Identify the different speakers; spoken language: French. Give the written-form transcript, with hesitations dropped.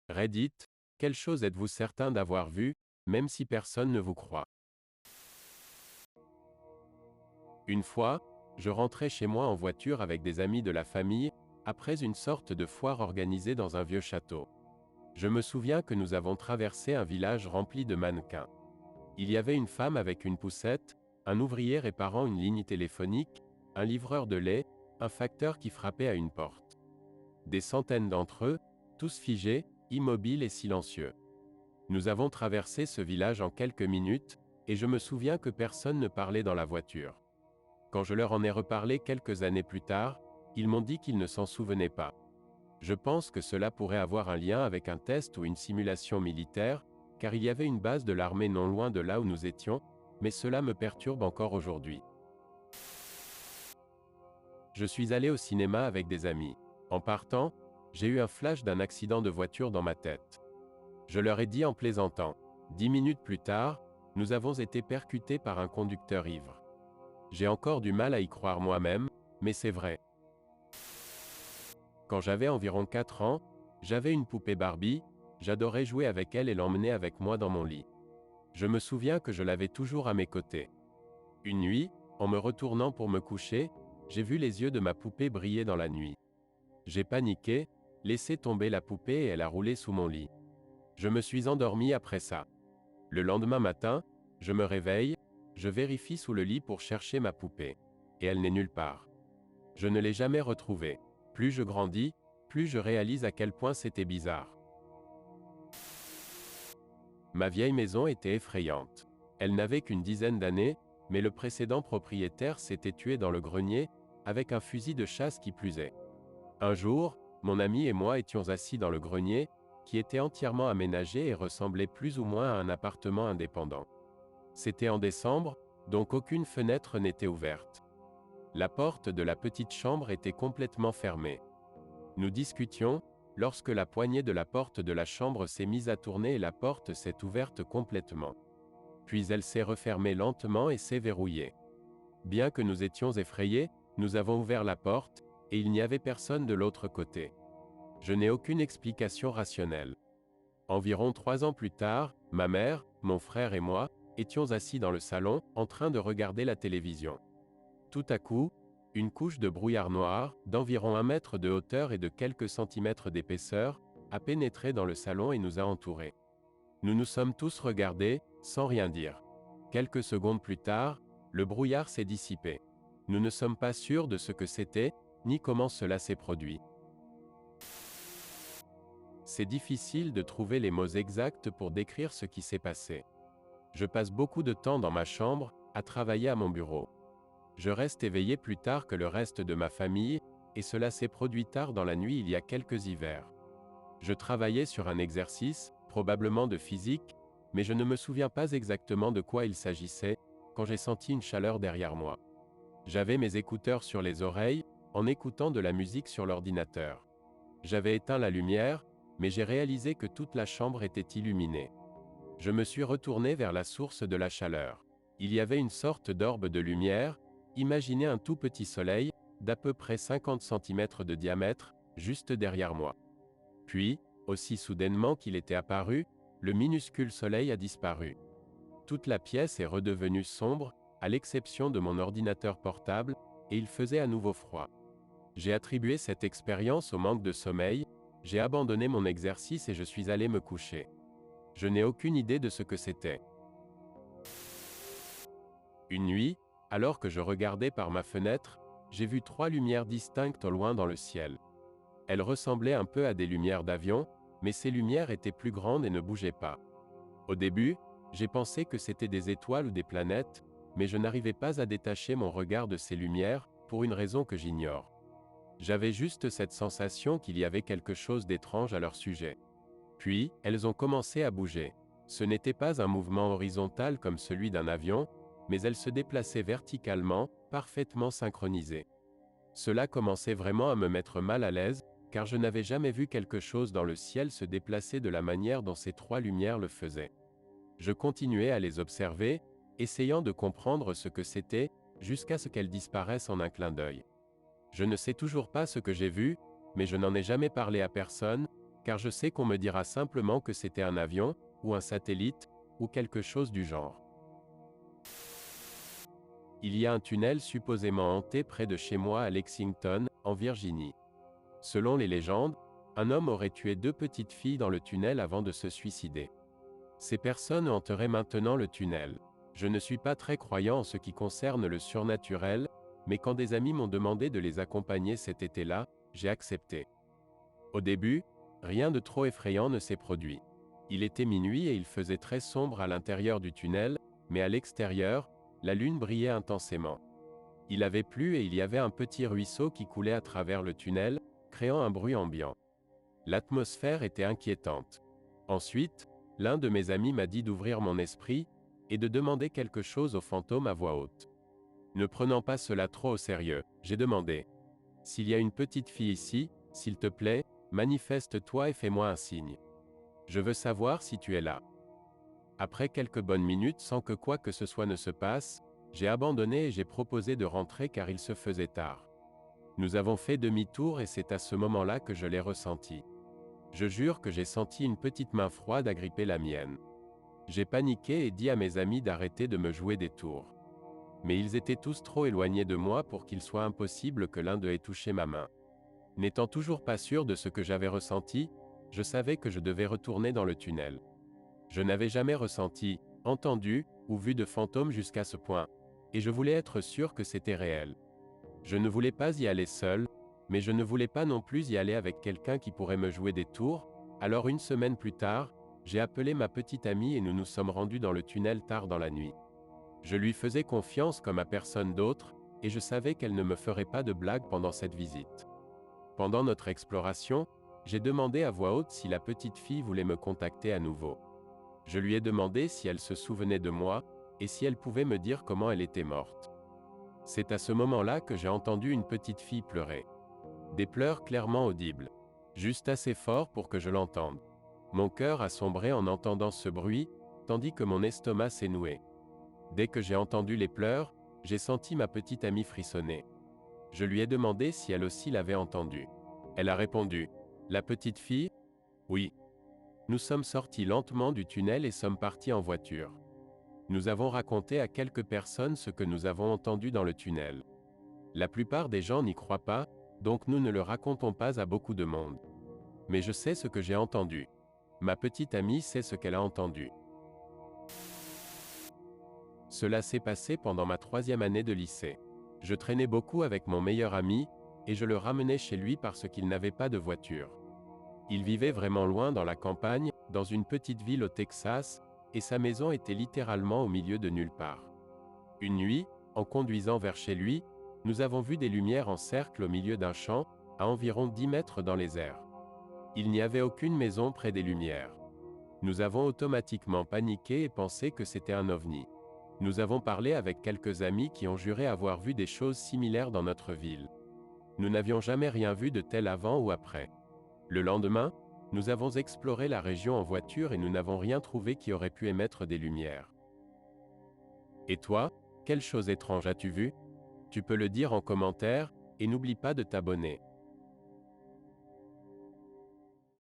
Speaker 1: Reddit, quelle chose êtes-vous certain d'avoir vu, même si personne ne vous croit? Une fois, je rentrais chez moi en voiture avec des amis de la famille, après une sorte de foire organisée dans un vieux château. Je me souviens que nous avons traversé un village rempli de mannequins. Il y avait une femme avec une poussette, un ouvrier réparant une ligne téléphonique, un livreur de lait, un facteur qui frappait à une porte. Des centaines d'entre eux, tous figés, immobiles et silencieux. Nous avons traversé ce village en quelques minutes, et je me souviens que personne ne parlait dans la voiture. Quand je leur en ai reparlé quelques années plus tard, ils m'ont dit qu'ils ne s'en souvenaient pas. Je pense que cela pourrait avoir un lien avec un test ou une simulation militaire, car il y avait une base de l'armée non loin de là où nous étions, mais cela me perturbe encore aujourd'hui. Je suis allé au cinéma avec des amis. En partant, j'ai eu un flash d'un accident de voiture dans ma tête. Je leur ai dit en plaisantant. 10 minutes plus tard, nous avons été percutés par un conducteur ivre. J'ai encore du mal à y croire moi-même, mais c'est vrai. Quand j'avais environ 4 ans, j'avais une poupée Barbie, j'adorais jouer avec elle et l'emmener avec moi dans mon lit. Je me souviens que je l'avais toujours à mes côtés. Une nuit, en me retournant pour me coucher, j'ai vu les yeux de ma poupée briller dans la nuit. J'ai paniqué, laissé tomber la poupée et elle a roulé sous mon lit. Je me suis endormi après ça. Le lendemain matin, je me réveille, je vérifie sous le lit pour chercher ma poupée. Et elle n'est nulle part. Je ne l'ai jamais retrouvée. Plus je grandis, plus je réalise à quel point c'était bizarre. Ma vieille maison était effrayante. Elle n'avait qu'une dizaine d'années, mais le précédent propriétaire s'était tué dans le grenier, avec un fusil de chasse qui plus est. Un jour, mon ami et moi étions assis dans le grenier, qui était entièrement aménagé et ressemblait plus ou moins à un appartement indépendant. C'était en décembre, donc aucune fenêtre n'était ouverte. La porte de la petite chambre était complètement fermée. Nous discutions, lorsque la poignée de la porte de la chambre s'est mise à tourner et la porte s'est ouverte complètement. Puis elle s'est refermée lentement et s'est verrouillée. Bien que nous étions effrayés, nous avons ouvert la porte, et il n'y avait personne de l'autre côté. Je n'ai aucune explication rationnelle. Environ 3 ans plus tard, ma mère, mon frère et moi, étions assis dans le salon, en train de regarder la télévision. Tout à coup, une couche de brouillard noir, d'environ 1 mètre de hauteur et de quelques centimètres d'épaisseur, a pénétré dans le salon et nous a entourés. Nous nous sommes tous regardés, sans rien dire. Quelques secondes plus tard, le brouillard s'est dissipé. Nous ne sommes pas sûrs de ce que c'était, ni comment cela s'est produit. C'est difficile de trouver les mots exacts pour décrire ce qui s'est passé. Je passe beaucoup de temps dans ma chambre, à travailler à mon bureau. Je reste éveillé plus tard que le reste de ma famille, et cela s'est produit tard dans la nuit il y a quelques hivers. Je travaillais sur un exercice, probablement de physique, mais je ne me souviens pas exactement de quoi il s'agissait, quand j'ai senti une chaleur derrière moi. J'avais mes écouteurs sur les oreilles, en écoutant de la musique sur l'ordinateur. J'avais éteint la lumière, mais j'ai réalisé que toute la chambre était illuminée. Je me suis retourné vers la source de la chaleur. Il y avait une sorte d'orbe de lumière, imaginez un tout petit soleil, d'à peu près 50 cm de diamètre, juste derrière moi. Puis, aussi soudainement qu'il était apparu, le minuscule soleil a disparu. Toute la pièce est redevenue sombre, à l'exception de mon ordinateur portable, et il faisait à nouveau froid. J'ai attribué cette expérience au manque de sommeil, j'ai abandonné mon exercice et je suis allé me coucher. Je n'ai aucune idée de ce que c'était. Une nuit, alors que je regardais par ma fenêtre, j'ai vu 3 lumières distinctes au loin dans le ciel. Elles ressemblaient un peu à des lumières d'avion, mais ces lumières étaient plus grandes et ne bougeaient pas. Au début, j'ai pensé que c'était des étoiles ou des planètes, mais je n'arrivais pas à détacher mon regard de ces lumières, pour une raison que j'ignore. J'avais juste cette sensation qu'il y avait quelque chose d'étrange à leur sujet. Puis, elles ont commencé à bouger. Ce n'était pas un mouvement horizontal comme celui d'un avion, mais elles se déplaçaient verticalement, parfaitement synchronisées. Cela commençait vraiment à me mettre mal à l'aise, car je n'avais jamais vu quelque chose dans le ciel se déplacer de la manière dont ces 3 lumières le faisaient. Je continuais à les observer, essayant de comprendre ce que c'était, jusqu'à ce qu'elles disparaissent en un clin d'œil. Je ne sais toujours pas ce que j'ai vu, mais je n'en ai jamais parlé à personne, car je sais qu'on me dira simplement que c'était un avion, ou un satellite, ou quelque chose du genre. Il y a un tunnel supposément hanté près de chez moi à Lexington, en Virginie. Selon les légendes, un homme aurait tué 2 petites filles dans le tunnel avant de se suicider. Ces personnes hanteraient maintenant le tunnel. Je ne suis pas très croyant en ce qui concerne le surnaturel, mais quand des amis m'ont demandé de les accompagner cet été-là, j'ai accepté. Au début, rien de trop effrayant ne s'est produit. Il était minuit et il faisait très sombre à l'intérieur du tunnel, mais à l'extérieur, la lune brillait intensément. Il avait plu et il y avait un petit ruisseau qui coulait à travers le tunnel, créant un bruit ambiant. L'atmosphère était inquiétante. Ensuite, l'un de mes amis m'a dit d'ouvrir mon esprit, et de demander quelque chose au fantôme à voix haute. Ne prenant pas cela trop au sérieux, j'ai demandé. S'il y a une petite fille ici, s'il te plaît, manifeste-toi et fais-moi un signe. Je veux savoir si tu es là. Après quelques bonnes minutes sans que quoi que ce soit ne se passe, j'ai abandonné et j'ai proposé de rentrer car il se faisait tard. Nous avons fait demi-tour et c'est à ce moment-là que je l'ai ressenti. Je jure que j'ai senti une petite main froide agripper la mienne. J'ai paniqué et dit à mes amis d'arrêter de me jouer des tours. Mais ils étaient tous trop éloignés de moi pour qu'il soit impossible que l'un d'eux ait touché ma main. N'étant toujours pas sûr de ce que j'avais ressenti, je savais que je devais retourner dans le tunnel. Je n'avais jamais ressenti, entendu, ou vu de fantômes jusqu'à ce point, et je voulais être sûr que c'était réel. Je ne voulais pas y aller seul, mais je ne voulais pas non plus y aller avec quelqu'un qui pourrait me jouer des tours, alors une semaine plus tard, j'ai appelé ma petite amie et nous nous sommes rendus dans le tunnel tard dans la nuit. Je lui faisais confiance comme à personne d'autre, et je savais qu'elle ne me ferait pas de blagues pendant cette visite. Pendant notre exploration, j'ai demandé à voix haute si la petite fille voulait me contacter à nouveau. Je lui ai demandé si elle se souvenait de moi, et si elle pouvait me dire comment elle était morte. C'est à ce moment-là que j'ai entendu une petite fille pleurer. Des pleurs clairement audibles. Juste assez fort pour que je l'entende. Mon cœur a sombré en entendant ce bruit, tandis que mon estomac s'est noué. Dès que j'ai entendu les pleurs, j'ai senti ma petite amie frissonner. Je lui ai demandé si elle aussi l'avait entendu. Elle a répondu. La petite fille? Oui. Nous sommes sortis lentement du tunnel et sommes partis en voiture. Nous avons raconté à quelques personnes ce que nous avons entendu dans le tunnel. La plupart des gens n'y croient pas, donc nous ne le racontons pas à beaucoup de monde. Mais je sais ce que j'ai entendu. Ma petite amie sait ce qu'elle a entendu. Cela s'est passé pendant ma 3e année de lycée. Je traînais beaucoup avec mon meilleur ami, et je le ramenais chez lui parce qu'il n'avait pas de voiture. Il vivait vraiment loin dans la campagne, dans une petite ville au Texas, et sa maison était littéralement au milieu de nulle part. Une nuit, en conduisant vers chez lui, nous avons vu des lumières en cercle au milieu d'un champ, à environ 10 mètres dans les airs. Il n'y avait aucune maison près des lumières. Nous avons automatiquement paniqué et pensé que c'était un ovni. Nous avons parlé avec quelques amis qui ont juré avoir vu des choses similaires dans notre ville. Nous n'avions jamais rien vu de tel avant ou après. Le lendemain, nous avons exploré la région en voiture et nous n'avons rien trouvé qui aurait pu émettre des lumières. Et toi, quelle chose étrange as-tu vu? Tu peux le dire en commentaire, et n'oublie pas de t'abonner.